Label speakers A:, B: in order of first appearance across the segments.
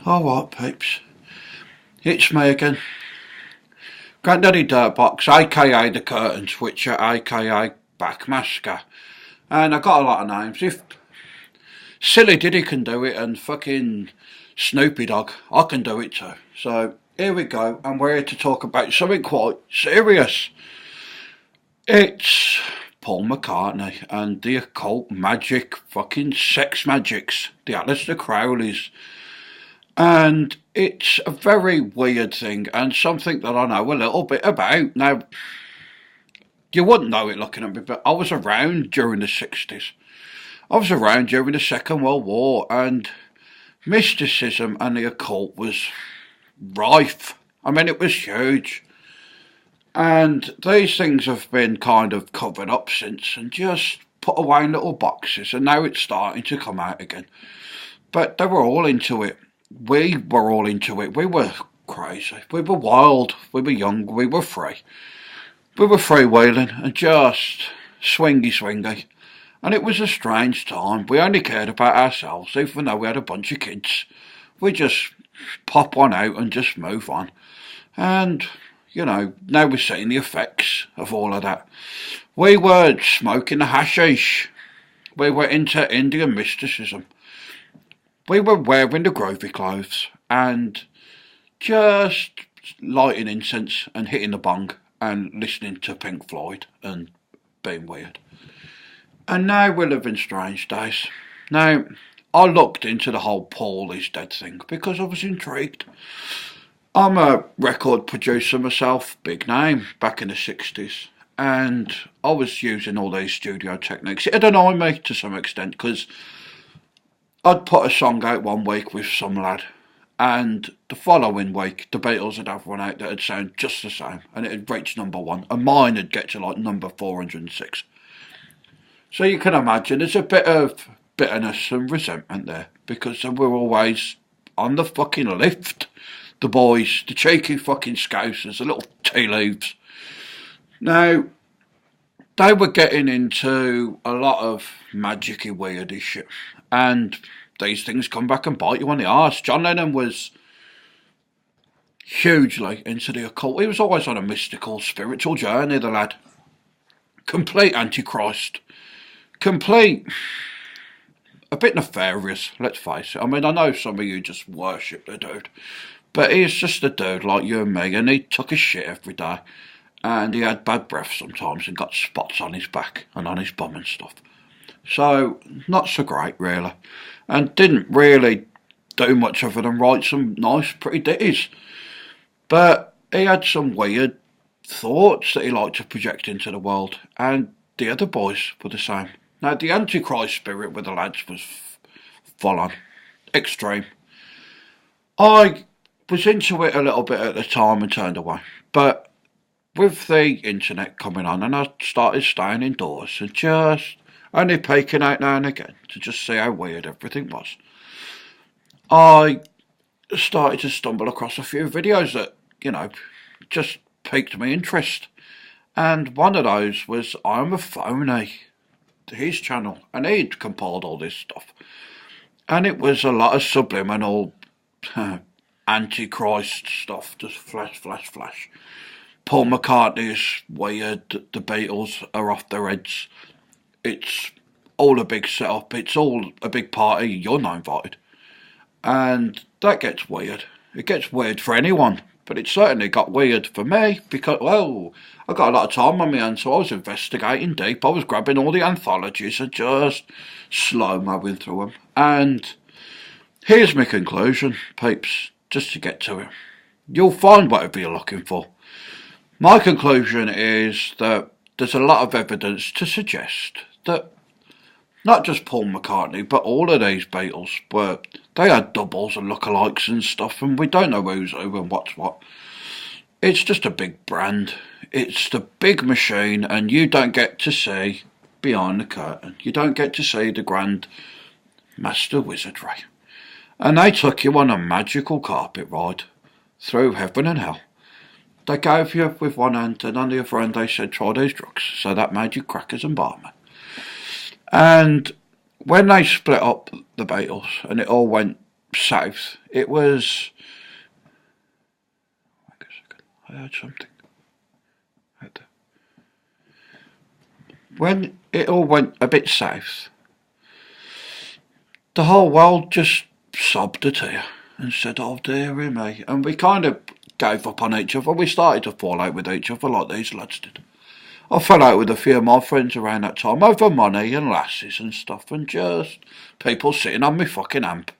A: Alright, peeps. It's me again. Granddaddy Dirtbox, aka The Curtain Switcher, aka Backmaska. And I got a lot of names. If Silly Diddy can do it and fucking Snoopy Dogg, I can do it too. So here we go, and we're here to talk about something quite serious. It's Paul McCartney and the occult magic, fucking sex magics, the Aleister Crowleys. And it's a very weird thing and something that I know a little bit about. Now, you wouldn't know it looking at me, but I was around during the 60s. I was around during the Second World War, and mysticism and the occult was rife. I mean, it was huge. And these things have been kind of covered up since and just put away in little boxes, and now it's starting to come out again. But they were all into it. We were all into it. We were crazy. We were wild. We were young. We were free. We were freewheeling and just swingy. And it was a strange time. We only cared about ourselves, even though we had a bunch of kids. We just pop one out and just move on. And, you know, now we're seeing the effects of all of that. We were smoking the hashish. We were into Indian mysticism. We were wearing the groovy clothes and just lighting incense and hitting the bong and listening to Pink Floyd and being weird. And now we're living strange days. Now, I looked into the whole Paul is dead thing because I was intrigued. I'm a record producer myself, big name, back in the 60s. And I was using all these studio techniques. It annoyed me to some extent because I'd put a song out one week with some lad, and the following week the Beatles would have one out that would sound just the same, and it would reach number one, and mine would get to like number 406. So you can imagine there's a bit of bitterness and resentment there, because they were always on the fucking lift, the boys, the cheeky fucking scousers, the little tea leaves. Now, they were getting into a lot of magicy weirdy shit. And these things come back and bite you on the arse. John Lennon was hugely into the occult. He was always on a mystical, spiritual journey, the lad. Complete antichrist. Complete, a bit nefarious, let's face it. I mean, I know some of you just worship the dude. But he's just a dude like you and me, and he took a shit every day. And he had bad breath sometimes and got spots on his back and on his bum and stuff. So, not so great, really. And didn't really do much other than write some nice, pretty ditties. But he had some weird thoughts that he liked to project into the world. And the other boys were the same. Now, the Antichrist spirit with the lads was full on. Extreme. I was into it a little bit at the time and turned away. But with the internet coming on, and I started staying indoors and just only peeking out now and again to just see how weird everything was, I started to stumble across a few videos that, you know, just piqued my interest. And one of those was I'm a Phony, his channel, and he'd compiled all this stuff. And it was a lot of subliminal antichrist stuff, just flash. Paul McCartney is weird, the Beatles are off their heads. It's all a big setup, it's all a big party, you're not invited. And that gets weird. It gets weird for anyone, but it certainly got weird for me because, well, I got a lot of time on my hands, so I was investigating deep. I was grabbing all the anthologies and just slow-mowing through them. And here's my conclusion, peeps, just to get to it. You'll find whatever you're looking for. My conclusion is that there's a lot of evidence to suggest that not just Paul McCartney, but all of these Beatles they had doubles and lookalikes and stuff, and we don't know who's who and what's what. It's just a big brand. It's the big machine, and you don't get to see behind the curtain. You don't get to see the grand master wizardry. And they took you on a magical carpet ride through heaven and hell. They gave you with one hand, and on the other hand they said, try these drugs. So that made you crackers and barman. And when they split up the Beatles, and it all went south. It was. Wait a second. I heard something. When it all went a bit south, the whole world just sobbed a tear and said, "Oh dearie me," and we kind of gave up on each other. We started to fall out with each other like these lads did. I fell out with a few of my friends around that time over money and lasses and stuff, and just people sitting on me fucking amp.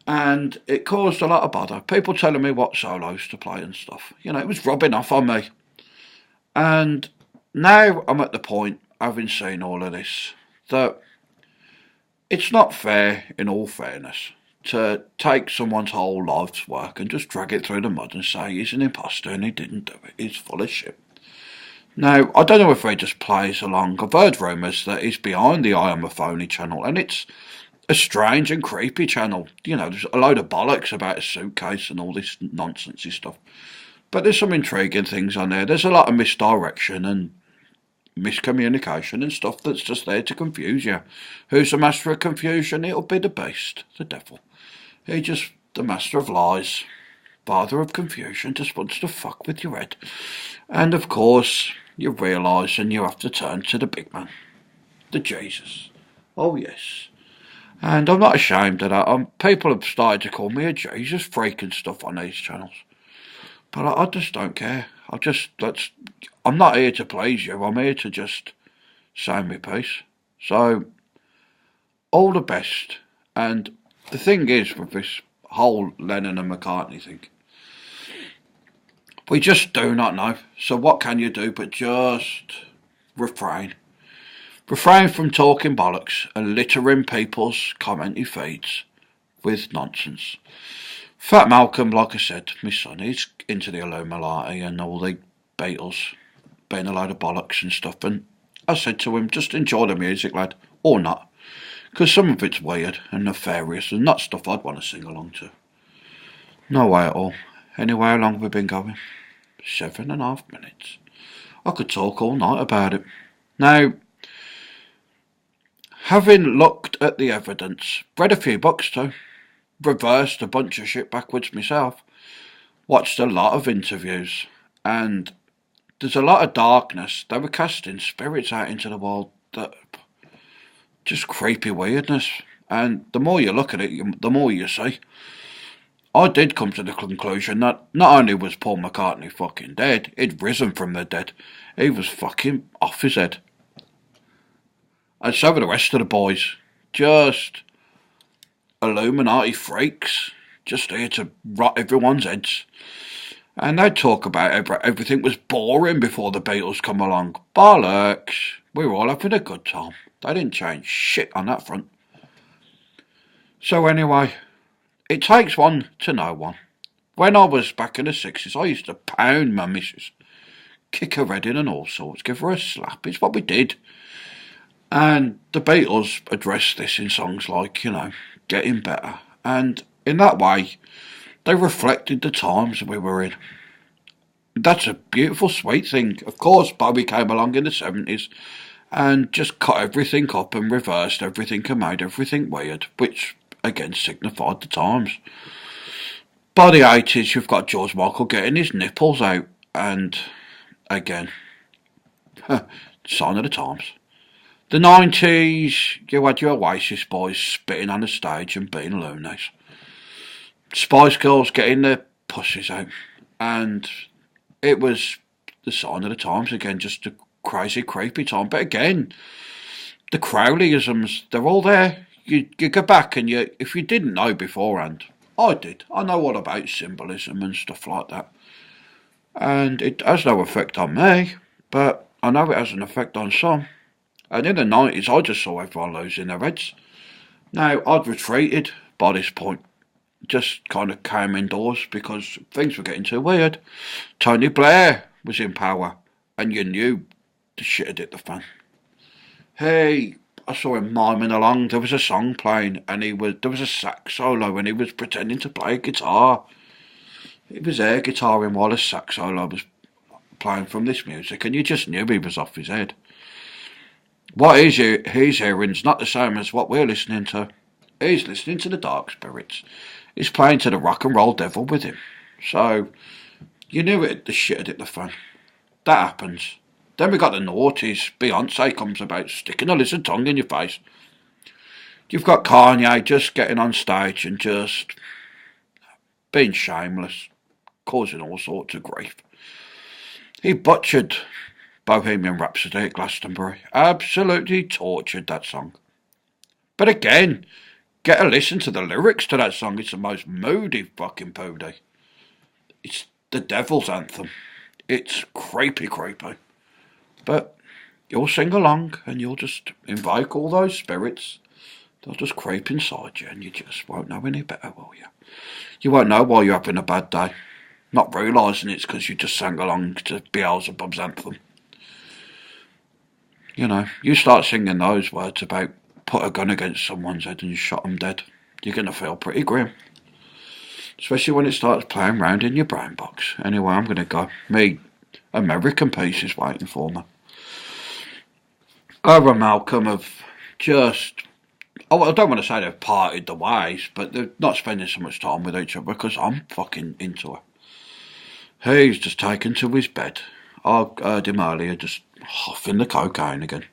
A: And it caused a lot of bother. People telling me what solos to play and stuff. You know, it was rubbing off on me. And now I'm at the point, having seen all of this, that it's not fair, in all fairness, to take someone's whole life's work and just drag it through the mud and say he's an imposter and he didn't do it. He's full of shit. Now, I don't know if he just plays along. I've heard rumours that he's behind the I Am a Phony channel, and it's a strange and creepy channel. You know, there's a load of bollocks about a suitcase and all this nonsensy stuff. But there's some intriguing things on there. There's a lot of misdirection and miscommunication and stuff that's just there to confuse you. Who's the master of confusion? It'll be the beast, the devil. He just, the master of lies, father of confusion, just wants to fuck with your head. And of course, you realise and you have to turn to the big man, the Jesus. Oh yes. And I'm not ashamed of that. People have started to call me a Jesus freak and stuff on these channels. But I just don't care. I'm not here to please you. I'm here to just say my piece. So, all the best. And the thing is with this whole Lennon and McCartney thing, we just do not know. So what can you do but just refrain? Refrain from talking bollocks and littering people's commenting feeds with nonsense. Fat Malcolm, like I said, my son, he's into the Illuminati and all the Beatles being a load of bollocks and stuff. And I said to him, just enjoy the music, lad, or not. Because some of it's weird and nefarious and not stuff I'd want to sing along to. No way at all. Anyway, how long have we been going? 7.5 minutes. I could talk all night about it. Now, having looked at the evidence, read a few books too, reversed a bunch of shit backwards myself, watched a lot of interviews, and there's a lot of darkness. They were casting spirits out into the world, that just creepy weirdness. And the more you look at it, the more you see. I did come to the conclusion that not only was Paul McCartney fucking dead, he'd risen from the dead. He was fucking off his head. And so were the rest of the boys. Just Illuminati freaks, just here to rot everyone's heads. And they'd talk about everything was boring before the Beatles come along. Bollocks. We were all having a good time. They didn't change shit on that front. So anyway, it takes one to know one. When I was back in the 60s, I used to pound my missus, kick her head in and all sorts, give her a slap. It's what we did. And the Beatles addressed this in songs like, Getting Better. And in that way, they reflected the times we were in. That's a beautiful, sweet thing. Of course, Bowie came along in the 70s and just cut everything up and reversed everything and made everything weird, which, again, signified the times. By the 80s, you've got George Michael getting his nipples out, and, again, sign of the times. The 90s, you had your Oasis boys spitting on the stage and being loonies. Spice Girls getting their pussies out. And it was the sign of the times again, just a crazy, creepy time. But again, the Crowleyisms, they're all there. You go back and if you didn't know beforehand, I did. I know all about symbolism and stuff like that. And it has no effect on me, but I know it has an effect on some. And in the 90s, I just saw everyone losing their heads. Now, I'd retreated by this point. Just kind of came indoors because things were getting too weird. Tony Blair was in power, and you knew the shit had hit the fan. Hey, I saw him miming along. There was a song playing, and there was a sax solo, and he was pretending to play a guitar. He was air guitaring while a sax solo was playing from this music, and you just knew he was off his head. What he's hearing's not the same as what we're listening to. He's listening to the dark spirits. He's playing to the rock and roll devil with him. So, you knew it, the shit had hit the fan. That happens. Then we got the noughties. Beyonce comes about sticking a lizard tongue in your face. You've got Kanye just getting on stage and just being shameless, causing all sorts of grief. He butchered Bohemian Rhapsody at Glastonbury. Absolutely tortured that song. But again, get a listen to the lyrics to that song. It's the most moody fucking poody. It's the devil's anthem. It's creepy. But you'll sing along and you'll just invoke all those spirits. They'll just creep inside you and you just won't know any better, will you? You won't know why you're having a bad day. Not realising it's because you just sang along to Beelzebub's anthem. You know, you start singing those words about put a gun against someone's head and shot them dead. You're going to feel pretty grim. Especially when it starts playing round in your brain box. Anyway, I'm going to go. Me American piece is waiting for me. Over Malcolm have just... Oh, I don't want to say they've parted the ways, but they're not spending so much time with each other because I'm fucking into her. He's just taken to his bed. I heard him earlier just huffing the cocaine again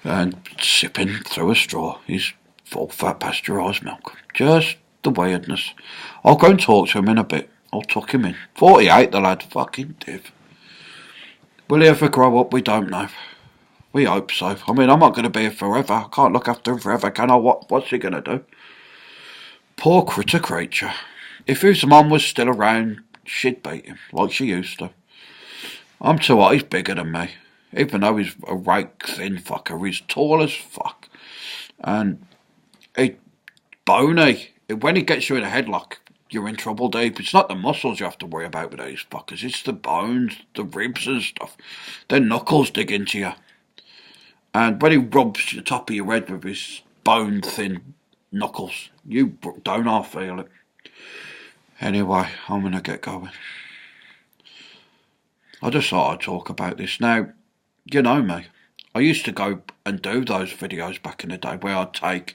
A: and sipping through a straw his full fat pasteurised milk. Just the weirdness. I'll go and talk to him in a bit. I'll tuck him in. 48, the lad. Fucking div. Will he ever grow up? We don't know. We hope so. I mean, I'm not going to be here forever. I can't look after him forever, can I? What's he going to do? Poor critter creature. If his mum was still around, she'd beat him, like she used to. I'm too hot, he's bigger than me. Even though he's a rake thin fucker, he's tall as fuck. And he bony. When he gets you in a headlock, you're in trouble deep. It's not the muscles you have to worry about with these fuckers. It's the bones, the ribs and stuff. Their knuckles dig into you. And when he rubs the top of your head with his bone-thin knuckles, you don't half feel it. Anyway, I'm going to get going. I just thought I'd talk about this. Now, you know me. I used to go and do those videos back in the day where I'd take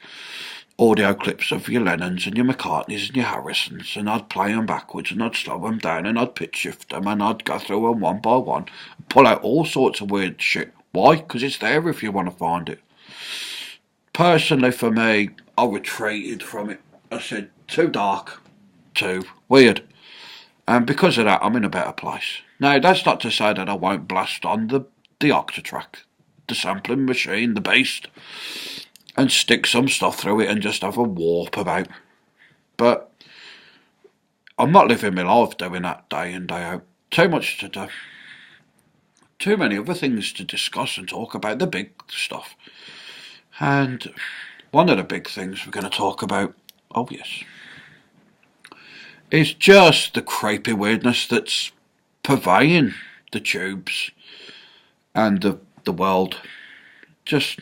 A: audio clips of your Lennons and your McCartneys and your Harrisons and I'd play them backwards and I'd slow them down and I'd pitch shift them and I'd go through them one by one, pull out all sorts of weird shit. Why? Because it's there if you want to find it. Personally, for me, I retreated from it. I said, too dark, too weird. And because of that, I'm in a better place. Now, that's not to say that I won't blast on the Octatrack, the sampling machine, the beast, and stick some stuff through it and just have a warp about. But I'm not living my life doing that day in, day out. Too much to do. Too many other things to discuss and talk about, the big stuff. And one of the big things we're going to talk about, oh yes, is just the creepy weirdness that's pervading the tubes and the world. Just,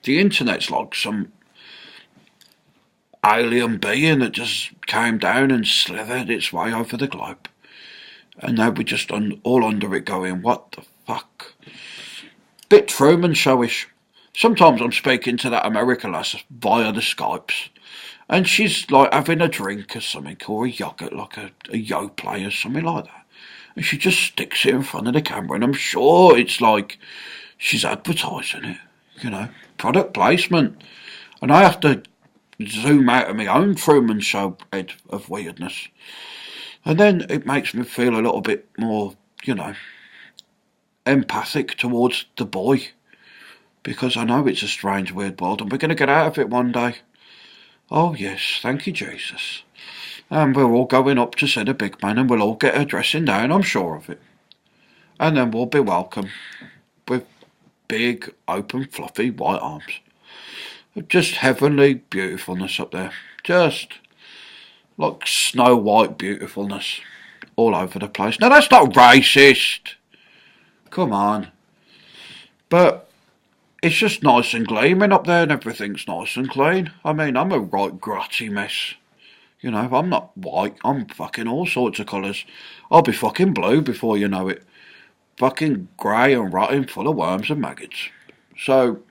A: the internet's like some alien being that just came down and slithered its way over the globe. And now we're just all under it going, what the fuck? Bit Truman Showish. Sometimes I'm speaking to that American lass via the Skypes, and she's like having a drink or something, or a yogurt, like a Yoplait or something like that. And she just sticks it in front of the camera, and I'm sure it's like she's advertising it, you know, product placement. And I have to zoom out of my own Truman Show head of weirdness. And then it makes me feel a little bit more, you know, empathic towards the boy. Because I know it's a strange, weird world, and we're going to get out of it one day. Oh yes, thank you, Jesus. And we're all going up to see the big man, and we'll all get a dressing down, I'm sure of it. And then we'll be welcome with big, open, fluffy, white arms. Just heavenly beautifulness up there. Just like Snow White beautifulness all over the place. Now that's not racist. Come on. But it's just nice and gleaming up there and everything's nice and clean. I mean, I'm a right grotty mess. You know, I'm not white. I'm fucking all sorts of colours. I'll be fucking blue before you know it. Fucking grey and rotten, full of worms and maggots. So,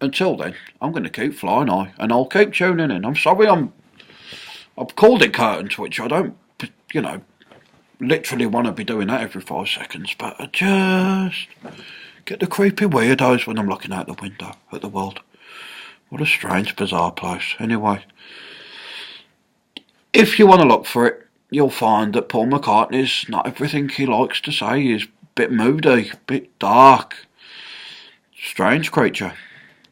A: until then, I'm going to keep flying high, and I'll keep tuning in. I'm sorry I've called it curtain twitch. I don't, literally want to be doing that every 5 seconds, but I just get the creepy weirdos when I'm looking out the window at the world. What a strange, bizarre place. Anyway, if you want to look for it, you'll find that Paul McCartney's not everything he likes to say. He's a bit moody, a bit dark, strange creature.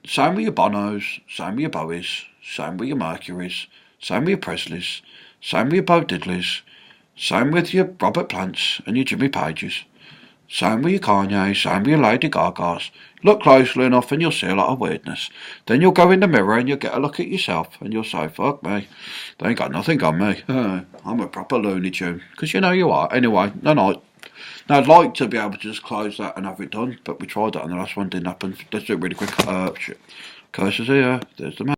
A: Same with your Bonos, same with your Bowies, same with your Mercurys, same with your Presleys, same with your Bo Diddleys, same with your Robert Plants and your Jimmy Pages. Same with your Kanye, same with your Lady Gagas. Look closely enough and you'll see a lot of weirdness. Then you'll go in the mirror and you'll get a look at yourself and you'll say, fuck me, they ain't got nothing on me. I'm a proper Looney Tune. Because you know you are. Anyway, no. Now I'd like to be able to just close that and have it done, but we tried that and the last one didn't happen. Let's do it really quick. Shit. Curses here. There's the man.